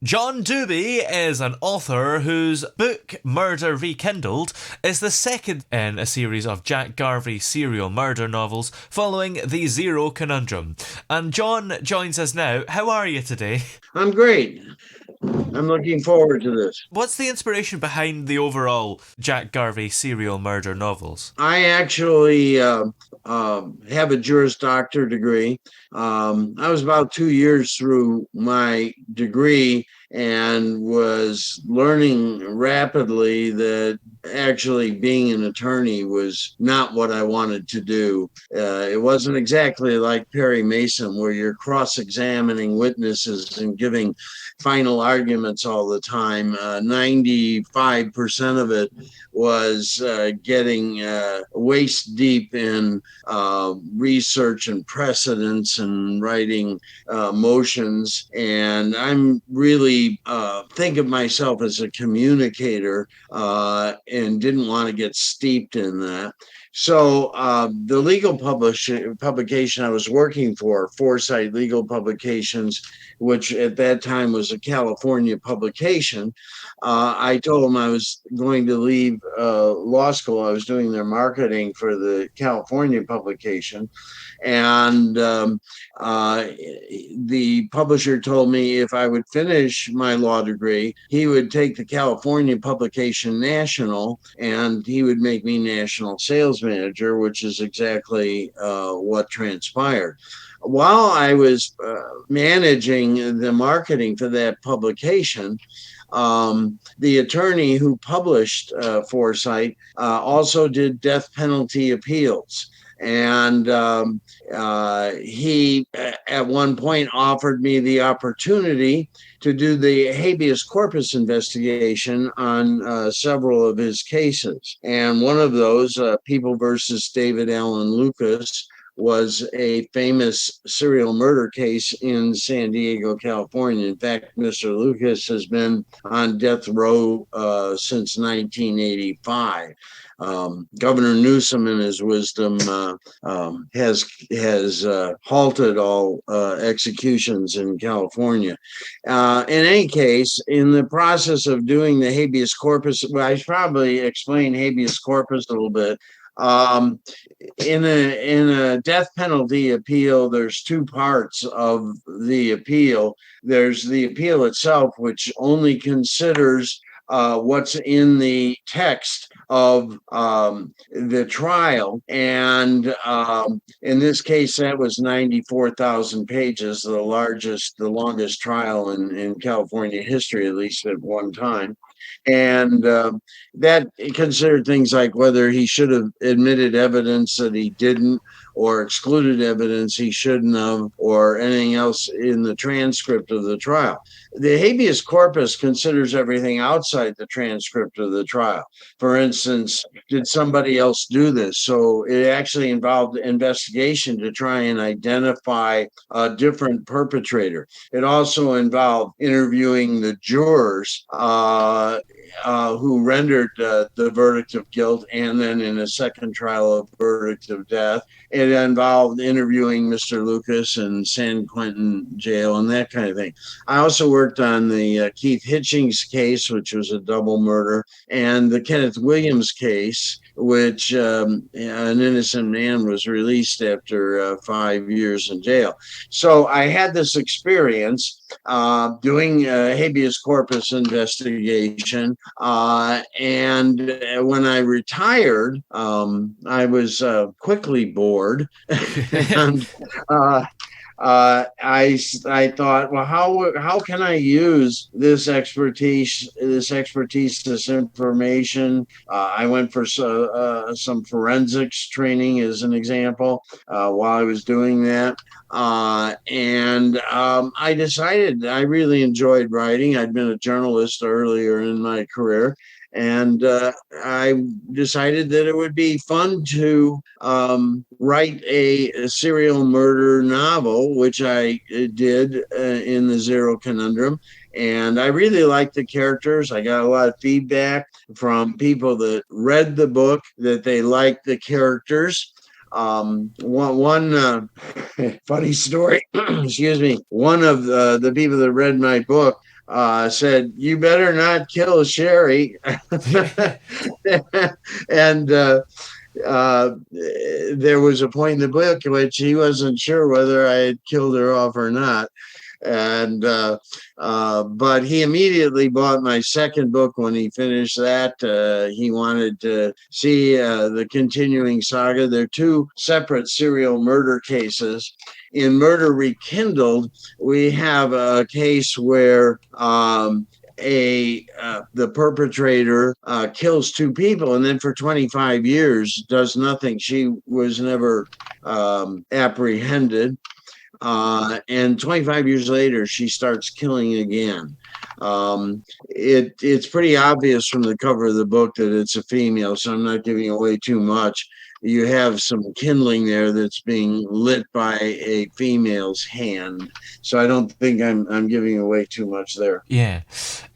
John Duby is an author whose book Murder Rekindled is the second in a series of Jack Garvey serial murder novels following the Zero Conundrum. And John joins us now. How are you today? I'm great. I'm looking forward to this. What's the inspiration behind the overall Jack Garvey serial murder novels? I actually have a Juris Doctor degree. I was about 2 years through my degree and was learning rapidly that actually being an attorney was not what I wanted to do. It wasn't exactly like Perry Mason, where you're cross examining witnesses and giving final arguments all the time. 95% of it was getting waist deep in research and precedents and writing motions. And I'm really think of myself as a communicator and didn't want to get steeped in that. So the legal publication I was working for, Foresight Legal Publications, which at that time was a California publication, I told them I was going to leave law school. I was doing their marketing for the California publication. And the publisher told me if I would finish my law degree, he would take the California publication national and he would make me national sales manager, which is exactly what transpired. While I was managing the marketing for that publication, the attorney who published Foresight also did death penalty appeals. And he, at one point, offered me the opportunity to do the habeas corpus investigation on several of his cases. And one of those, People versus David Allen Lucas, was a famous serial murder case in San Diego, California. In fact, Mr. Lucas has been on death row since 1985. Governor Newsom, in his wisdom, has halted all executions in California. In any case, in the process of doing the habeas corpus, well, I should probably explain habeas corpus a little bit. Um, in a death penalty appeal, there's two parts of the appeal. There's the appeal itself, which only considers what's in the text of the trial. And in this case, that was 94,000 pages, the longest trial in California history, at least at one time. And that considered things like whether he should have admitted evidence that he didn't, or excluded evidence he shouldn't have, or anything else in the transcript of the trial. The habeas corpus considers everything outside the transcript of the trial. For instance, did somebody else do this? So it actually involved investigation to try and identify a different perpetrator. It also involved interviewing the jurors who rendered the verdict of guilt, and then in a second trial, a verdict of death. It involved interviewing Mr. Lucas in San Quentin jail and that kind of thing. I also worked on the Keith Hitchings case, which was a double murder, and the Kenneth Williams case, which an innocent man was released after 5 years in jail. So I had this experience doing habeas corpus investigation. And when I retired, I was quickly bored. And I thought, well, how can I use this expertise, this information? I went for some forensics training as an example while I was doing that. And I decided I really enjoyed writing. I'd been a journalist earlier in my career, and I decided that it would be fun to write a serial murder novel, which I did in the Zero Conundrum. And I really liked the characters. I got a lot of feedback from people that read the book that they liked the characters. One funny story, excuse me, one of the people that read my book said, "You better not kill Cheri," and there was a point in the book in which he wasn't sure whether I had killed her off or not. And but he immediately bought my second book when he finished that. He wanted to see the continuing saga. They're two separate serial murder cases. In Murder Rekindled, we have a case where the perpetrator kills two people and then for 25 years does nothing. She was never apprehended. And 25 years later, she starts killing again. It's pretty obvious from the cover of the book that it's a female, so I'm not giving away too much. You have some kindling there that's being lit by a female's hand, so I don't think I'm giving away too much there. Yeah.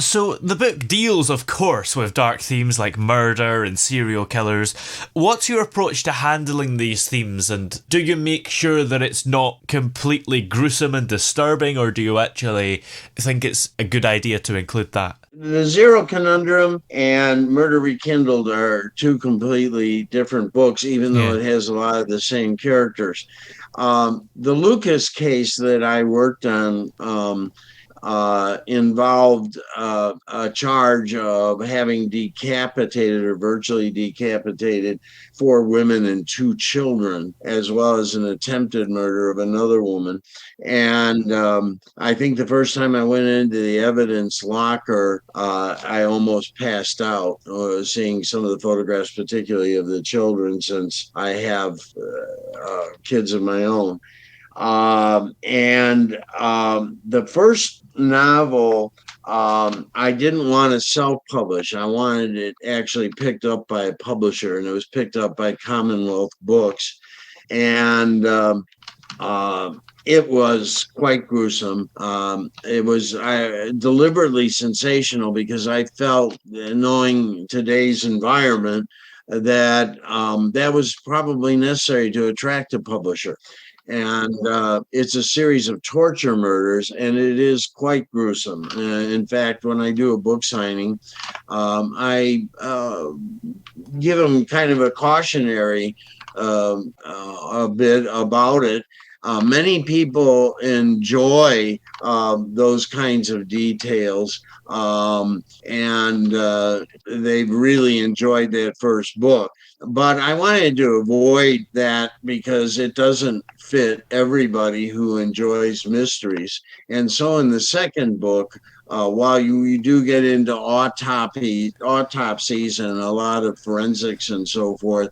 So the book deals, of course, with dark themes like murder and serial killers. What's your approach to handling these themes, and do you make sure that it's not completely gruesome and disturbing, or do you actually think it's a good idea to include that? The Zero Conundrum and Murder Rekindled are two completely different books, even though Yeah. it has a lot of the same characters. The Lucas case that I worked on involved a charge of having decapitated or virtually decapitated four women and two children, as well as an attempted murder of another woman. And I think the first time I went into the evidence locker, I almost passed out seeing some of the photographs, particularly of the children, since I have kids of my own. And the first novel, I didn't want to self-publish. I wanted it actually picked up by a publisher, and it was picked up by Commonwealth Books. And it was quite gruesome. It was deliberately sensational because I felt, knowing today's environment, that that was probably necessary to attract a publisher. And it's a series of torture murders, and it is quite gruesome. In fact, when I do a book signing, I give them kind of a cautionary a bit about it. Many people enjoy those kinds of details, and they've really enjoyed that first book. But I wanted to avoid that because it doesn't fit everybody who enjoys mysteries. And so in the second book, while you do get into autopsies and a lot of forensics and so forth,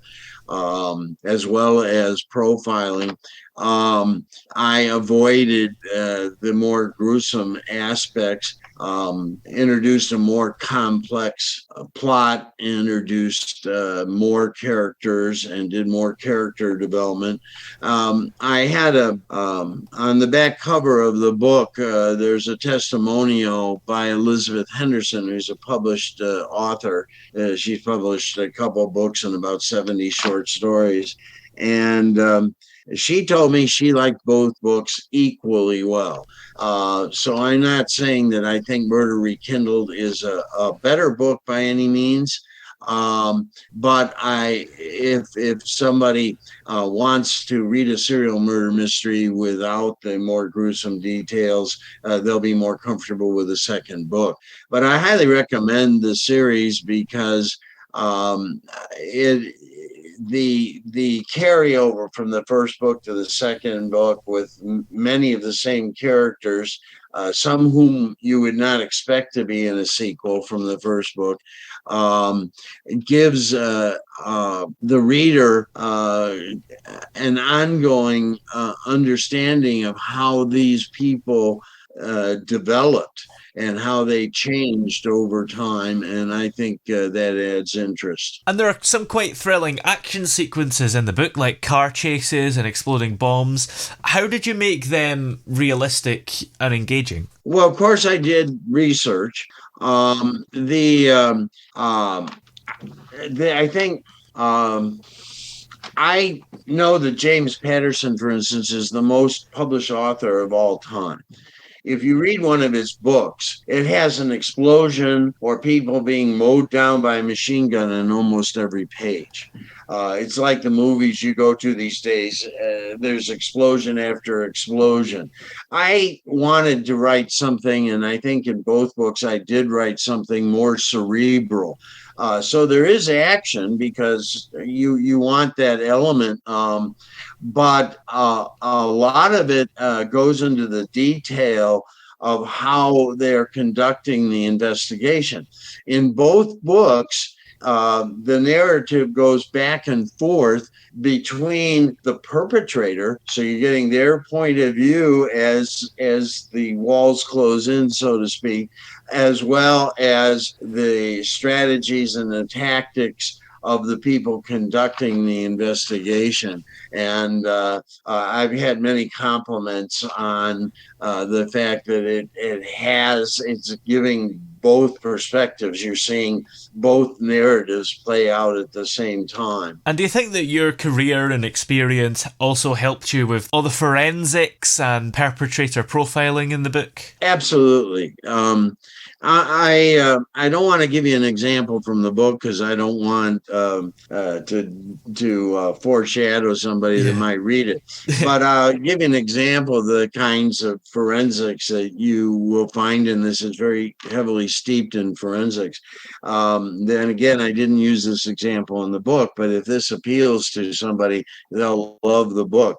as well as profiling, I avoided the more gruesome aspects, introduced a more complex plot, introduced more characters, and did more character development. I had on the back cover of the book, there's a testimonial by Elizabeth Henderson, who's a published author. She's published a couple books and about 70 short stories. And she told me she liked both books equally well. So I'm not saying that I think Murder Rekindled is a better book by any means. But if somebody wants to read a serial murder mystery without the more gruesome details, they'll be more comfortable with the second book. But I highly recommend the series because it the carryover from the first book to the second book with many of the same characters, some whom you would not expect to be in a sequel from the first book, gives the reader an ongoing understanding of how these people developed and how they changed over time. And I think that adds interest. And there are some quite thrilling action sequences in the book, like car chases and exploding bombs. How did you make them realistic and engaging? Well, of course, I did research. I think I know that James Patterson, for instance, is the most published author of all time. if you read one of his books, it has an explosion or people being mowed down by a machine gun in almost every page. It's like the movies you go to these days. There's explosion after explosion. I wanted to write something, and I think in both books I did write something more cerebral. So there is action because you want that element, but a lot of it goes into the detail of how they're conducting the investigation. In both books, the narrative goes back and forth between the perpetrator, so you're getting their point of view as the walls close in, so to speak, as well as the strategies and the tactics of the people conducting the investigation. And I've had many compliments on the fact that it's giving both perspectives. You're seeing both narratives play out at the same time. And do you think that your career and experience also helped you with all the forensics and perpetrator profiling in the book? Absolutely. I don't want to give you an example from the book because I don't want to foreshadow somebody that might read it. But I'll give you an example of the kinds of forensics that you will find in this. Is very heavily steeped in forensics. Then again, I didn't use this example in the book, but if this appeals to somebody, they'll love the book.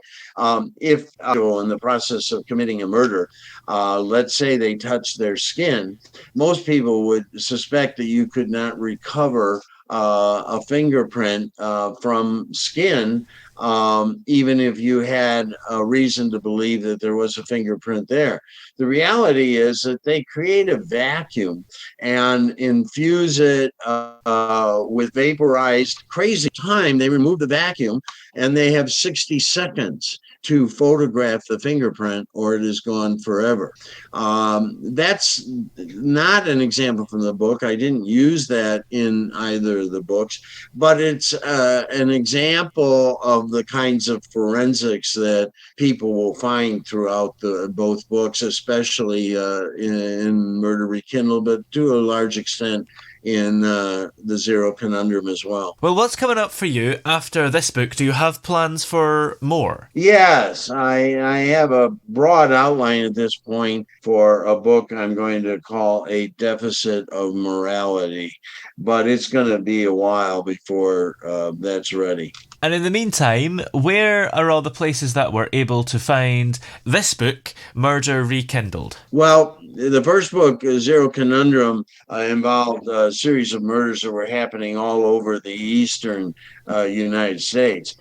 If in the process of committing a murder, let's say they touch their skin, most people would suspect that you could not recover a fingerprint from skin, even if you had a reason to believe that there was a fingerprint there. The reality is that they create a vacuum and infuse it with vaporized crazy time. They remove the vacuum and they have 60 seconds to photograph the fingerprint or it is gone forever. That's not an example from the book. I didn't use that in either of the books, but it's an example of the kinds of forensics that people will find throughout both books, especially in Murder Rekindled, but to a large extent in the Zero Conundrum as well. Well, what's coming up for you after this book? Do you have plans for more? Yes, I have a broad outline at this point for a book I'm going to call A Deficit of Morality, but it's going to be a while before that's ready. And in the meantime, where are all the places that we're able to find this book, Murder Rekindled? Well, the first book, Zero Conundrum, involved a series of murders that were happening all over the eastern United States.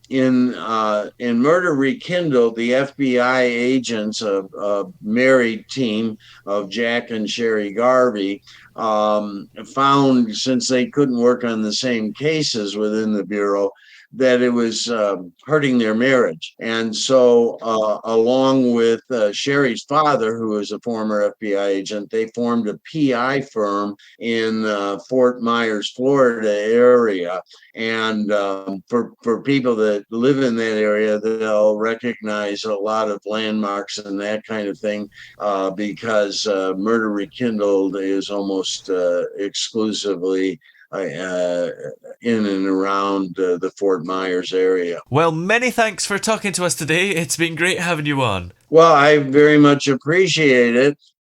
In Murder Rekindled, the FBI agents, a married team of Jack and Cheri Garvey, found, since they couldn't work on the same cases within the Bureau, that it was hurting their marriage. And so, along with Cheri's father, who was a former FBI agent, they formed a PI firm in Fort Myers, Florida area. And for people that live in that area, they'll recognize a lot of landmarks and that kind of thing because Murder Rekindled is almost exclusively in and around the Fort Myers area. Well, many thanks for talking to us today. It's been great having you on. Well, I very much appreciate it.